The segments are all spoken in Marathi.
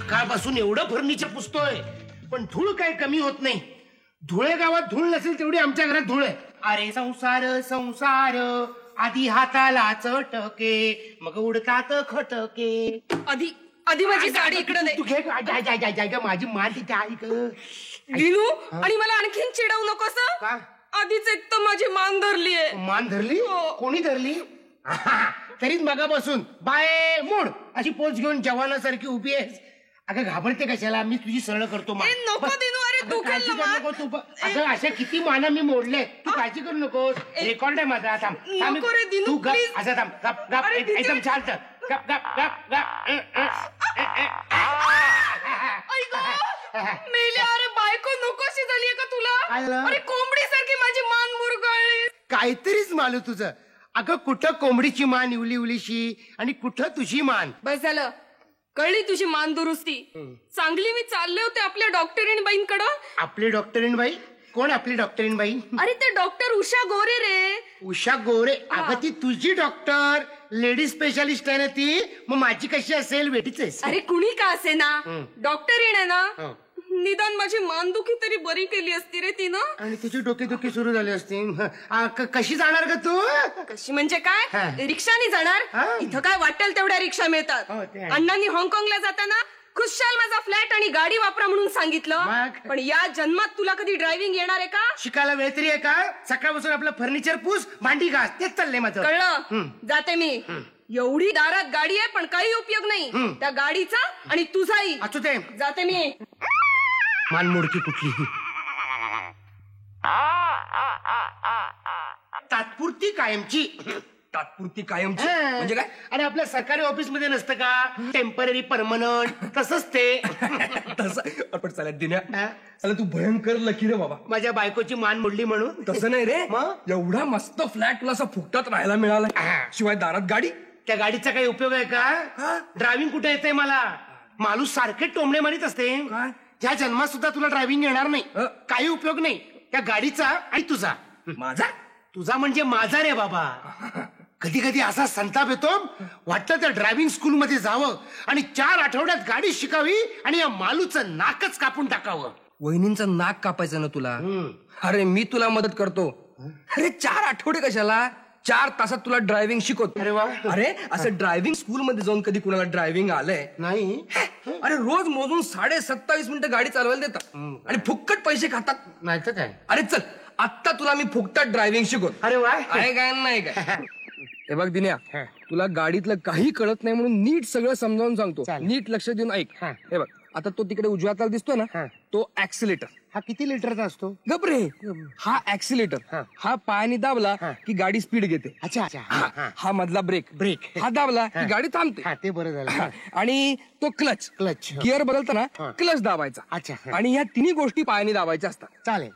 सकाळपासून एवढं फर्निचर पुसतोय पण धूळ काय कमी होत नाही. धुळे गावात धूळ नसेल तेवढी आमच्या घरात धूळ आहे. अरे संसार संसार आधी हाताला चटके मग उडतात खटके. आधी आधी माझी साडी इकडे नाही. तू घे माझी मान तिथे ऐक दिनू. आणि मला आणखीन चिडवू नकोस. का? आधीच एक तर माझी मान धरलीये. मान धरली? कोणी धरली? तरीच मगापासून बाय मोड अशी पोच घेऊन जवानासारखी उभी आहेस. अगं घाबरते कशाला? मी तुझी सरळ करतो. नको दिनू. अरे दुखेल ना मान. तू अगं अशा किती माना मी मोडले. तू काळजी करू नकोस. रेकॉर्ड आहे माझा. नको रे दिनू, तू गप. प्लीज. असं थांब. गप गप एकदम शांत. गप गप गप गप. मेली. अरे बायको नकोशी झालीये का तुला? अरे कोंबडी सारखी माझी मान मुरगळली. काहीतरीच मालू तुझं. अगं कुठं कोंबडीची मान इवली इवलीशी आणि कुठं तुझी मान. बस झालं. कळली तुझी मान दुरुस्ती. चांगली मी चालले होते आपल्या डॉक्टरीण बाईंकडं. आपली डॉक्टरीण बाई? कोण आपली डॉक्टरीण बाई? अरे ते डॉक्टर उषा गोरे रे. उषा गोरे? अगं ती तुझी डॉक्टर, लेडीज स्पेशालिस्ट आहे ना ती. मग माझी कशी असेल? वेटीच आहे. अरे कुणी का असे ना, डॉक्टरीण आहे ना. निदान माझी मानदुखी तरी बरी केली असती रे तिनं. आणि तिची डोकेदुखी सुरू झाली असती. कशी जाणार ग तू? कशी म्हणजे काय? रिक्षानी जाणार. इथं काय वाटेल तेवढ्या रिक्षा मिळतात. अण्णांनी हाँगकाँगला जाताना खुशाल माझा फ्लॅट आणि गाडी वापरा म्हणून सांगितलं. पण या जन्मात तुला कधी ड्रायव्हिंग येणार आहे का? शिकायला वेळ तरी आहे का? सकाळपासून आपलं फर्निचर पूस, भांडी घास, तेच चाललंय माझं. कळलं? जाते मी. एवढी दारात गाडी आहे पण काही उपयोग नाही त्या गाडीचा आणि तुझाही. असू दे. जाते मी. मानमोडकी कुठली? तात्पुरती कायमची. तात्पुरती कायमची म्हणजे काय? अरे आपल्या सरकारी ऑफिस मध्ये नसतं का टेम्पररी परमनंट? तसंच ते. तसं पण चालत दिन्या. चला तू भयंकर लकी रे बाबा. माझ्या बायकोची मान मोडली म्हणून? तसं नाही रे. एवढा मस्त फ्लॅट तुला असा फुकटात राहायला मिळाला. शिवाय दारात गाडी. त्या गाडीचा काही उपयोग आहे का? ड्रायव्हिंग कुठे येते मला? माणूस सारखे टोमणे मारीत असते. ज्या जन्मात सुद्धा तुला ड्रायव्हिंग येणार नाही. काही उपयोग नाही त्या गाडीचा आणि तुझा. माझा? तुझा म्हणजे माझा रे बाबा. कधी कधी असा संताप येतो वाटतं त्या ड्रायव्हिंग स्कूल मध्ये जावं आणि 4 आठवड्यात गाडी शिकावी आणि या मालूचं नाकच कापून टाकावं. वहिनींचं नाक कापायचं ना तुला? अरे मी तुला मदत करतो. अरे 4 आठवडे कशाला? 4 तासात तुला ड्रायव्हिंग शिकवतो. अरे वा. अरे असं ड्रायव्हिंग स्कूल मध्ये जाऊन कधी कुणाला ड्रायव्हिंग आलंय? नाही. अरे रोज मोजून 27.5 मिनिटं गाडी चालवायला देतात आणि फुक्कट पैसे खातात. नाही तर काय? अरे चल आता तुला मी फुकटात ड्रायव्हिंग शिकवतो. अरे वा. आहे काय नाही काय? हे बघ दिन्या, तुला गाडीतलं काही कळत नाही म्हणून नीट सगळं समजावून सांगतो. नीट लक्ष देऊन ऐक. हे बघ आता तो तिकडे उजव्या हाताला दिसतोय ना, तो ऍक्सिलेटर. हा किती लिटरचा असतो? गबरे. हा ऍक्सिलेटर. हा पायाने दाबला की गाडी स्पीड घेते. अच्छा अच्छा. हा मधला ब्रेक. हा दाबला की गाडी थांबते. ते बरं झालं. आणि तो क्लच. गिअर बदलताना क्लच दाबायचा. अच्छा. आणि ह्या तिन्ही गोष्टी पायाने दाबायच्या असतात. चालेल.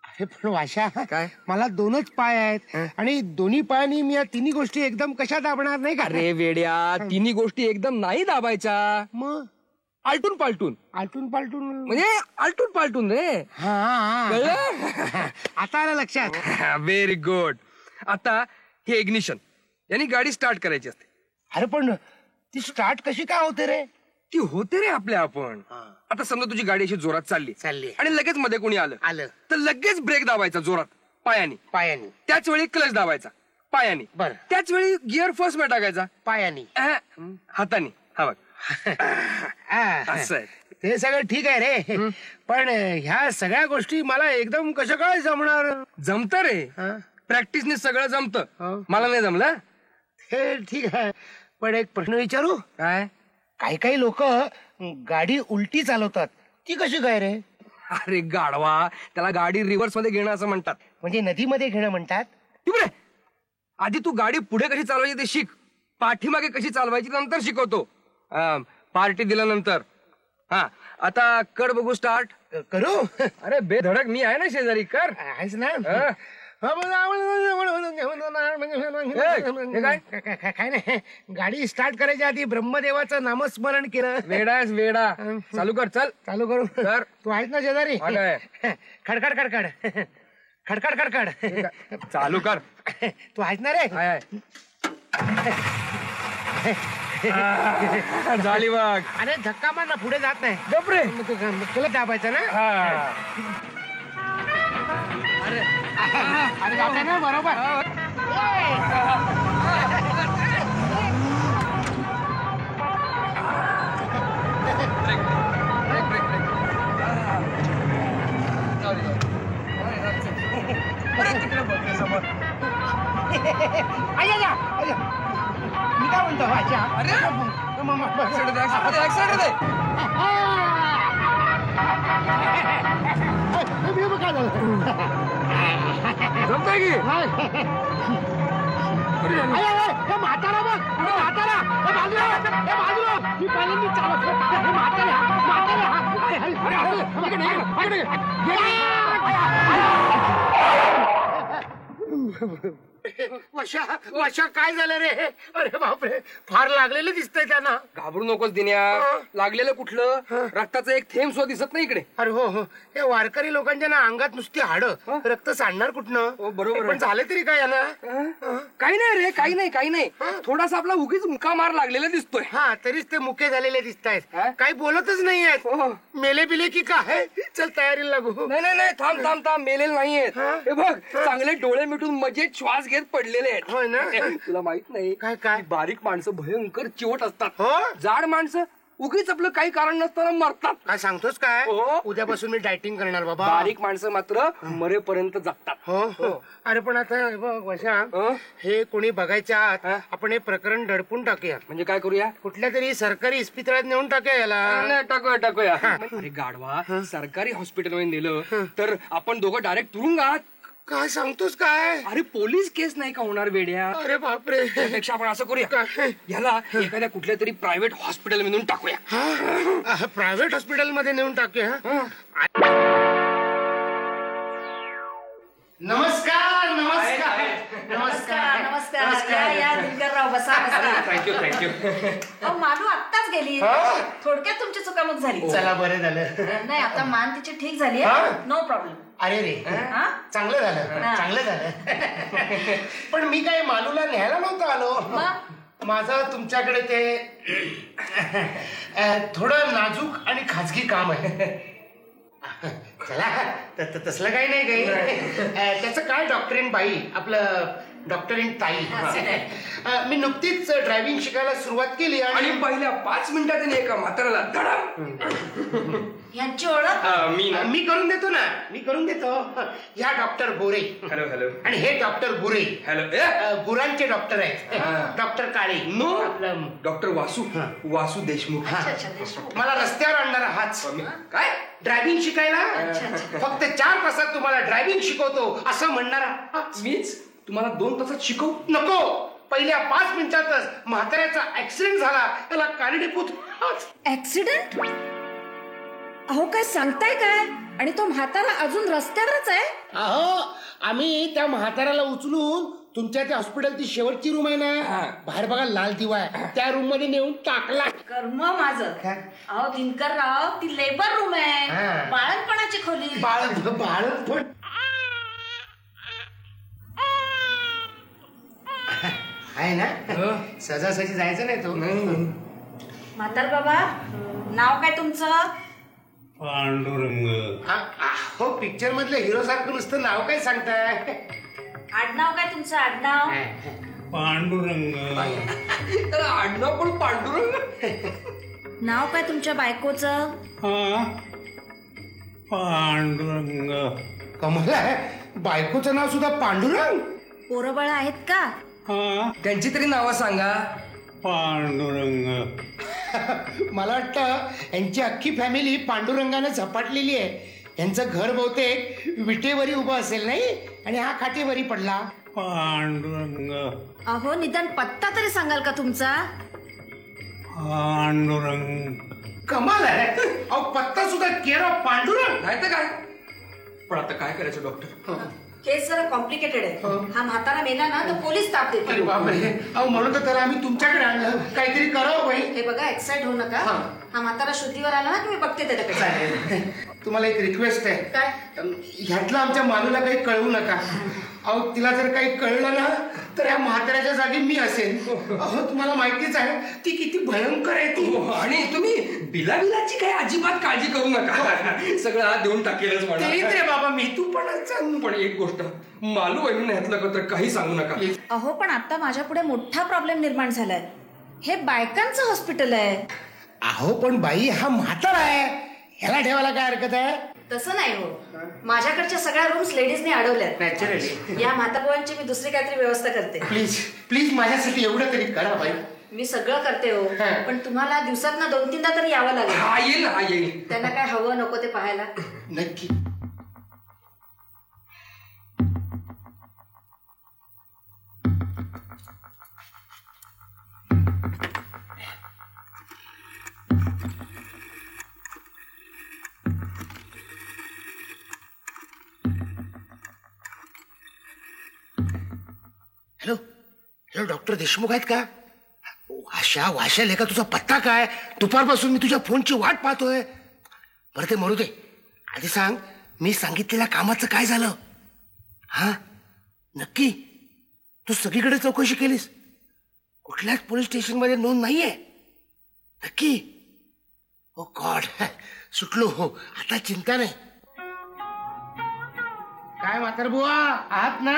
अरे पण वाशा, काय? मला 2च पाय आहेत आणि दोन्ही पायांनी मी या तिन्ही गोष्टी एकदम कशा दाबणार नाही का? अरे वेड्या, तिन्ही गोष्टी एकदम नाही दाबायच्या. मग आलटून पालटून. आलटून पालटून म्हणजे आलटून पालटून रे. आता आलं लक्षात. Very good. आता हे इग्निशन यांनी गाडी स्टार्ट करायची असते. अरे पण ती स्टार्ट कशी काय होते रे? ती होते रे आपल्या आपण. आता समजा तुझी गाडी अशी जोरात चालली आणि लगेच मध्ये कोणी आलं तर लगेच ब्रेक दाबायचा जोरात पायानी. त्याच वेळी क्लच दाबायचा पायानी. बरं. त्याच वेळी गिअर फर्स्ट मध्ये टाकायचा पायानी. हातानी. हा बघ असं आहे. ते सगळं ठीक आहे रे, पण ह्या सगळ्या गोष्टी मला एकदम कसं काय जमणार? जमत रे. प्रॅक्टिसने सगळं जमतं. मला नाही जमलं. हे ठीक आहे, पण एक प्रश्न विचारू? काय? काही लोक गाडी उलटी चालवतात, ती कशी काय रे? अरे गाढवा, त्याला गाडी रिव्हर्स मध्ये घेणं असं म्हणतात. म्हणजे नदीमध्ये घेणं म्हणतात? आधी तू गाडी पुढे कशी चालवायची ते शिक. पाठीमागे कशी चालवायची नंतर शिकवतो. पार्टी दिल्यानंतर. हा आता कर बघू. स्टार्ट करू? अरे बेधडक मी आहे ना शेजारी. कर. आहेस ना? काय नाही, गाडी स्टार्ट करायच्या आधी ब्रह्मदेवाचं नामस्मरण केलं. वेडा. चालू कर. चल चालू करू. कर. तू आहेस ना शेजारी? खडखड खडखड खडखड खडखड. चालू कर. तू आहेस ना रे? झाली बघ. अरे धक्का मार ना, पुढे जात नाही. गपरे. तुला दाबायचं ना. अरे अरे जाते ना बरोबर. मी काय म्हणतो जमतंय की म्हातारा बघ, म्हातारा बाजूला बाजूला. मी पहिल्यांदा चालत म्हातारा वशा वशा काय झालं रे? अरे बापरे, फार लागलेलं दिसतंय त्यांना. घाबरू नकोस दिन्या. लागलेलं कुठलं? रक्ताचं एक थेंब सुद्धा दिसत नाही इकडे. अरे हो हो, हे वारकरी लोकांच्या ना अंगात नुसती हाडं, रक्त सांडणार कुठनं? बरोबर. पण झालं तरी काय याला? काही नाही रे, काही नाही, काही नाही. थोडासा आपला उगीच मुका मार लागलेला दिसतोय. हा, तरीच ते मुके झालेले दिसतायत. काही बोलतच नाहीयेत. मेले बिले की काय? चल तयारीला लागू. नाही नाही नाही, थांब थांब थांब, मेलेले नाहीयेत. हे बघ, चांगले डोळे मिटून मजेत श्वास घेत पडलेले आहेत. होय ना? तुला माहित नाही काय काय? बारीक माणसं भयंकर चिवट असतात. हो, जाड माणसं उगीच आपलं काही कारण नसताना मरतात. काय सांगतोस काय? हो. उद्यापासून मी डायटिंग करणार बाबा. बारीक माणसं मात्र मरेपर्यंत जगतात. हो हो. अरे पण आता बघ वशा, हे कोणी बघायच्या आत आपण हे प्रकरण दडपून टाकूया. म्हणजे काय करूया? कुठल्या तरी सरकारी इस्पितळात नेऊन टाकूया याला. टाकूया. अरे गाढवा, सरकारी हॉस्पिटलमध्ये नेलं तर आपण दोघं डायरेक्ट तुरुंगात. काय सांगतोस काय? अरे पोलीस केस नाही का होणार वेड्या? अरे बापरे, त्यापेक्षा आपण असं करूया, याला एखाद्या कुठल्या तरी प्रायव्हेट हॉस्पिटल नेऊन टाकूया. प्रायव्हेट हॉस्पिटल मध्ये नेऊन टाकूया. नमस्कार नमस्कार नमस्कार नमस्कार. या दिनकरराव, बसा बसा. Thank you thank you. मालू आत्ताच गेली. थोडक्यात तुमची चुकामुक झाली. चला बरं झालं. नाही, आता मान तिची ठीक झाली. No problem. अरे रे, चांगलं झालं, चांगलं झालं. पण मी काय मालूला न्यायला नव्हतं आलो. माझं तुमच्याकडे ते थोडं नाजूक आणि खाजगी काम आहे. चला, तसलं काही नाही काही. त्याचं काय डॉक्टरीन बाई, आपलं डॉक्टरीन ताई. मी नुकतीच ड्रायव्हिंग शिकायला सुरुवात केली आणि पहिल्या 5 मिनिटात त्याने एका म्हाताऱ्याला धडा. यांची ओळख मी करून देतो ना, मी करून देतो. ह्या डॉक्टर गोरे. Hello hello. आणि हे डॉक्टर गुरे. हॅलो. गुरांचे डॉक्टर आहेत. डॉक्टर काळे. नो, डॉक्टर वासू देशमुख. मला रस्त्यावर आणणारा हाच. काय? ड्रायव्हिंग शिकायला फक्त 4 तासात तुम्हाला ड्रायव्हिंग शिकवतो असं म्हणणारा मीच तुम्हाला 2 तासात शिकवू? नको, पहिल्या 5 मिनिटातच म्हाताऱ्याचा ऍक्सिडेंट झाला. त्याला कारणीभूत ऍक्सिडेंट? अहो, काय सांगताय काय? आणि तो म्हातारा अजून रस्त्यावरच आहे? अहो, आम्ही त्या म्हाताऱ्याला उचलून तुमच्या त्या हॉस्पिटलची शेवटची रूम आहे ना, बाहेर बघा लाल दिवा आहे, त्या रूम मध्ये नेऊन टाकला. कर्म माझं. अहो दिनकरराव, ती लेबर रूम आहे, बाळणपणाची खोली. बाळणपण आहे ना. सहजासहजी जायचं नाही तो. म्हातार बाबा, नाव काय तुमचं? पांडुरंग. हो, पिक्चर मधल्या हिरो सारखं नुसतं नाव काय सांगताय? आडनाव काय तुमचं? आडनाव? पांडुरंग. आडनाव पण पांडुरंग. नाव काय तुमच्या बायकोचं? पांडुरंग. कमला, बायकोचं नाव सुद्धा पांडुरंग? पोरं बाळ आहेत का? त्यांची तरी नावं सांगा. पांडुरंग. मला वाटतं यांची अख्खी फॅमिली पांडुरंगाने झपाटलेली आहे. यांचं घर बहुतेक विटेवरी उभं असेल नाही, आणि हा खाटेवरी पडला. पांडुरंग. अहो, निदान पत्ता तरी सांगाल का तुमचा? पांडुरंग. कमाल आहे. अहो, पत्ता सुद्धा केरा पांडुरंग. नाही तर काय. पण आता काय करायचं डॉक्टर? केस जरा कॉम्प्लिकेटेड आहे. हा म्हातारा मेला ना तर पोलीस ताप देतील. अरे बापरे. अहो, म्हणून तर त्याला आम्ही तुमच्याकडे आणलं. काहीतरी करावं बाई. हे बघा, एक्साइट होऊ नका. हा म्हातारा शुद्धीवर आला ना की मी बघते त्याच्याकडे. तुम्हाला एक रिक्वेस्ट आहे. काय? ह्यातलं आमच्या मालूला काही कळवू नका. अहो तिला जर काही कळलं ना तर या म्हाताऱ्याच्या जागी मी असेल. अहो तुम्हाला माहितीच आहे ती किती भयंकर आहे ती. आणि तुम्ही बिलाची काही अजिबात काळजी करू नका, सगळं हात देऊन टाकेलच मला. तेच रे बाबा मी तू पण एक गोष्ट, मालू वहिनी ह्यातलं तर काही सांगू नका. अहो पण आता माझ्या पुढे मोठा प्रॉब्लेम निर्माण झालाय. हे बायकांचं हॉस्पिटल आहे. अहो पण बाई हा म्हातारा आहे, ह्याला ठेवायला काय हरकत आहे? तसं नाही हो, माझ्याकडच्या सगळ्या रूम्स लेडीजने अडवल्यात. नॅचरली. या म्हातापोळ्यांची मी दुसरी काहीतरी व्यवस्था करते. प्लीज प्लीज माझ्यासाठी एवढं तरी करा बाई. मी सगळं करते हो, पण तुम्हाला दिवसात 2-3दा तरी यावं लागेल. हा येईल. त्यांना काय हवं नको ते पाहायला. नक्की. हॅलो हॅलो डॉक्टर देशमुख आहेत का? वाशा लेखा तुझा पत्ता काय? दुपारपासून मी तुझ्या फोनची वाट पाहतोय. बरं ते मरू दे, आधी सांग मी सांगितलेल्या कामाचं काय झालं? हा नक्की तू सगळीकडे चौकशी केलीस? कुठल्याच पोलीस स्टेशन मध्ये नोंद नाहीये? नक्की? ओ गॉड, सुटलो हो, आता चिंता नाही. काय म्हातार बुवा आहात ना?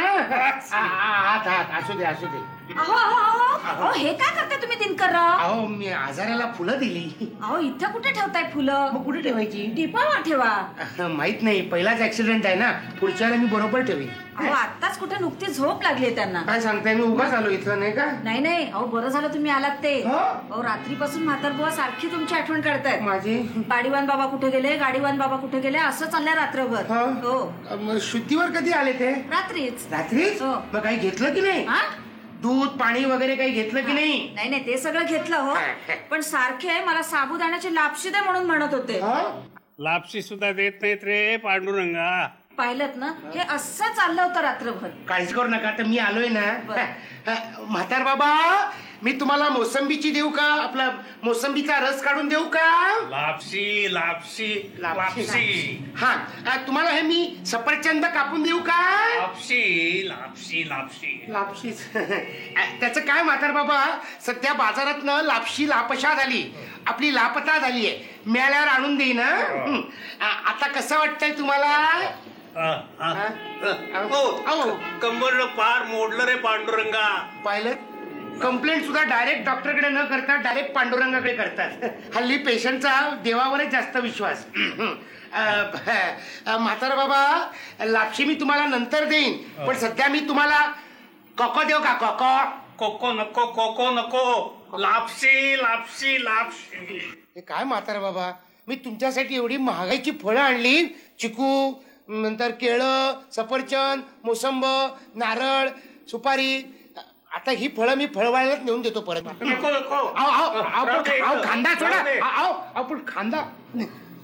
आहात असू दे असू दे. अहो हे काय करताय तुम्ही दिनकरराव? अहो मी आजाराला फुलं दिली. अहो इथं कुठे ठेवताय फुलं? मग कुठे ठेवायची? टिपावर ठेवा. माहित नाही, पहिलाच ऍक्सिडेंट आहे ना, पुढच्या वेळेला मी बरोबर ठेवी. अहो आत्ताच कुठे नुकती झोप लागली त्यांना. काय सांगताय, मी उगाच आलो इथं नाही का? नाही अहो बरं झालं तुम्ही आलात ते. अहो रात्रीपासून म्हातारबुवा सारखी तुमची आठवण काढतायत. माझी गाडीवान बाबा कुठे गेले, गाडीवान बाबा कुठे गेले असं चाललंय रात्रभर. हो मग शुद्धीवर कधी आले ते? रात्रीच. रात्रीच? हो. मग काही घेतलं की नाही? हा? दूध पाणी वगैरे काही घेतलं की नाही? नाही ते सगळं घेतलं हो, पण सारखे मला साबुदाण्याची लापशी दे म्हणून म्हणत होते. लापशी सुद्धा देत नाहीत रे पांडुरंगा. पाहिलं ना, हे असं चाललं होतं रात्रभर. काळजी करू नका, तर मी आलोय ना. म्हातार बाबा मी तुम्हाला मोसंबीची देऊ का? आपला मोसंबीचा रस काढून देऊ का? लापशी लापशी लापशी. हा तुम्हाला हे मी सफरचंद कापून देऊ का? लापशी लापशी लापशी लापशीच. त्याचं काय म्हातार बाबा, सध्या बाजारात न लापशी लापशा झाली, आपली लापता झाली आहे. मिळाल्यावर आणून देईन. आता कसं वाटतंय तुम्हाला? कंबर पार मोडलं रे पांडुरंगा. पाहिलं, कंप्लेंट सुद्धा डायरेक्ट डॉक्टरकडे न करता डायरेक्ट पांडुरंगाकडे करतात. हल्ली पेशंटचा देवावरच जास्त विश्वास. म्हातारा बाबा लापशी मी तुम्हाला नंतर देईन, पण सध्या मी तुम्हाला कोको देऊ का? कोको नको, कोको नको, लापशी लापशी लापशी. हे काय म्हातारा बाबा, मी तुमच्यासाठी एवढी महागाईची फळं आणली, चिकू, नंतर केळं, सफरचंद, मोसंब, नारळ, सुपारी. आता ही फळं मी फळवाळ्यात नेऊन देतो परत. नको नको. खांदा सोडा. पण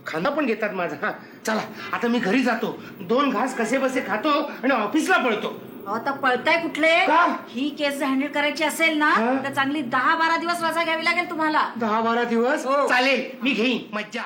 खांदा पण घेतात माझा. चला आता मी घरी जातो, 2 घास कसे बसे खातो आणि ऑफिसला पळतो. आता पळताय कुठले? ही केस हँडल करायची असेल ना तर चांगली 10-12 दिवस रजा घ्यावी लागेल तुम्हाला. 10-12 दिवस? चालेल, मी घेईन, मज्जा.